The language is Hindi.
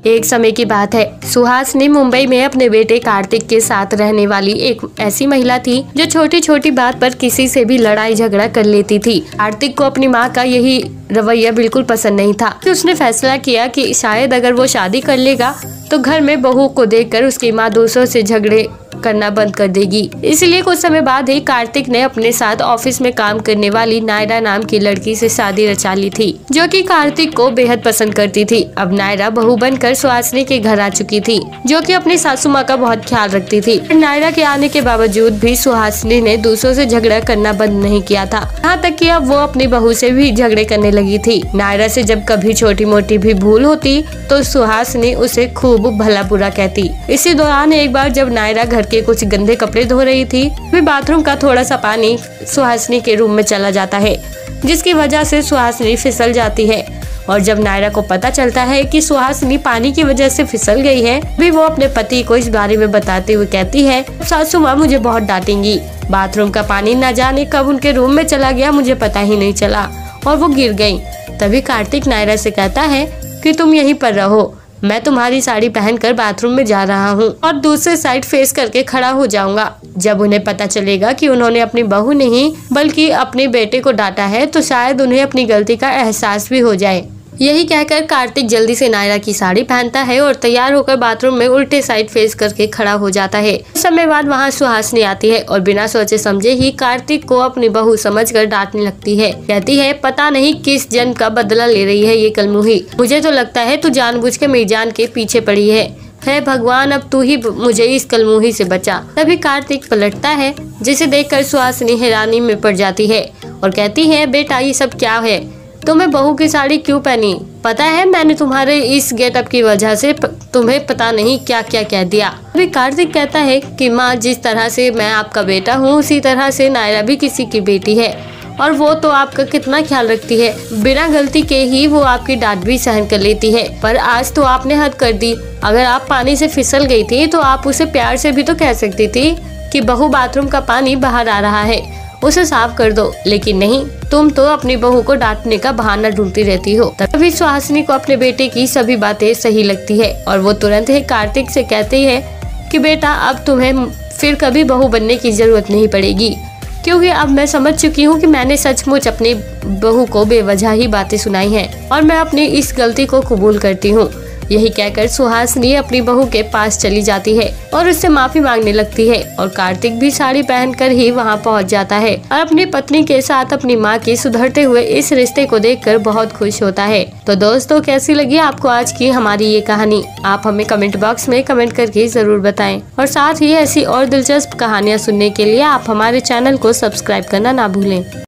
एक समय की बात है, सुहासिनी मुंबई में अपने बेटे कार्तिक के साथ रहने वाली एक ऐसी महिला थी जो छोटी छोटी बात पर किसी से भी लड़ाई झगड़ा कर लेती थी। कार्तिक को अपनी माँ का यही रवैया बिल्कुल पसंद नहीं था। तो उसने फैसला किया कि शायद अगर वो शादी कर लेगा तो घर में बहू को देखकर उसकी माँ दूसरों से झगड़े करना बंद कर देगी। इसलिए कुछ समय बाद ही कार्तिक ने अपने साथ ऑफिस में काम करने वाली नायरा नाम की लड़की से शादी रचा ली थी, जो कि कार्तिक को बेहद पसंद करती थी। अब नायरा बहू बनकर सुहासिनी के घर आ चुकी थी, जो कि अपनी सासू माँ का बहुत ख्याल रखती थी। नायरा के आने के बावजूद भी सुहासिनी ने दूसरों से झगड़ा करना बंद नहीं किया था, यहाँ तक कि अब वो अपनी बहू से भी झगड़े करने लगी थी। नायरा से जब कभी छोटी मोटी भी भूल होती तो सुहासिनी उसे खूब भला बुरा कहती। इसी दौरान एक बार जब नायरा घर के कुछ गंदे कपड़े धो रही थी, फिर बाथरूम का थोड़ा सा पानी सुहासिनी के रूम में चला जाता है, जिसकी वजह से सुहासिनी फिसल जाती है। और जब नायरा को पता चलता है कि सुहासिनी पानी की वजह से फिसल गई है, भी वो अपने पति को इस बारे में बताते हुए कहती है, सासू माँ मुझे बहुत डांटेंगी। बाथरूम का पानी न जाने कब उनके रूम में चला गया, मुझे पता ही नहीं चला और वो गिर गयी। तभी कार्तिक नायरा से कहता है कि तुम यहीं पर रहो, मैं तुम्हारी साड़ी पहनकर बाथरूम में जा रहा हूँ और दूसरे साइड फेस करके खड़ा हो जाऊंगा। जब उन्हें पता चलेगा कि उन्होंने अपनी बहू नहीं बल्कि अपने बेटे को डांटा है तो शायद उन्हें अपनी गलती का एहसास भी हो जाए। यही कहकर कार्तिक जल्दी से नायरा की साड़ी पहनता है और तैयार होकर बाथरूम में उल्टे साइड फेस करके खड़ा हो जाता है। कुछ समय बाद वहाँ सुहासिनी आती है और बिना सोचे समझे ही कार्तिक को अपनी बहू समझकर डांटने लगती है। कहती है, पता नहीं किस जन्म का बदला ले रही है ये कलमुही, मुझे तो लगता है तू जानबूझ के मीरजान के पीछे पड़ी है भगवान, अब तू ही मुझे इस कलमुही से बचा। तभी कार्तिक पलटता है, जिसे देखकर सुहासिनी हैरानी में पड़ जाती है और कहती है, बेटा ये सब क्या है, तुम्हें बहू की साड़ी क्यों पहनी? पता है मैंने तुम्हारे इस गेटअप की वजह से तुम्हें पता नहीं क्या क्या कह दिया। अभी कार्तिक कहता है कि माँ, जिस तरह से मैं आपका बेटा हूँ उसी तरह से नायरा भी किसी की बेटी है और वो तो आपका कितना ख्याल रखती है। बिना गलती के ही वो आपकी डांट भी सहन कर लेती है, पर आज तो आपने हद कर दी। अगर आप पानी से फिसल गई थी तो आप उसे प्यार से भी तो कह सकती थी कि बहू बाथरूम का पानी बाहर आ रहा है, उसे साफ कर दो, लेकिन नहीं, तुम तो अपनी बहू को डांटने का बहाना ढूंढती रहती हो। तभी सुहासिनी को अपने बेटे की सभी बातें सही लगती है और वो तुरंत ही कार्तिक से कहती है कि बेटा अब तुम्हें फिर कभी बहू बनने की जरूरत नहीं पड़ेगी, क्योंकि अब मैं समझ चुकी हूँ कि मैंने सचमुच अपनी बहू को बेवजह ही बातें सुनाई हैं और मैं अपनी इस गलती को कबूल करती हूँ। यही कहकर सुहासिनी अपनी बहू के पास चली जाती है और उससे माफी मांगने लगती है और कार्तिक भी साड़ी पहनकर ही वहां पहुंच जाता है और अपनी पत्नी के साथ अपनी मां के सुधरते हुए इस रिश्ते को देखकर बहुत खुश होता है। तो दोस्तों, कैसी लगी आपको आज की हमारी ये कहानी? आप हमें कमेंट बॉक्स में कमेंट करके जरूर बताएं और साथ ही ऐसी और दिलचस्प कहानियाँ सुनने के लिए आप हमारे चैनल को सब्सक्राइब करना ना भूलें।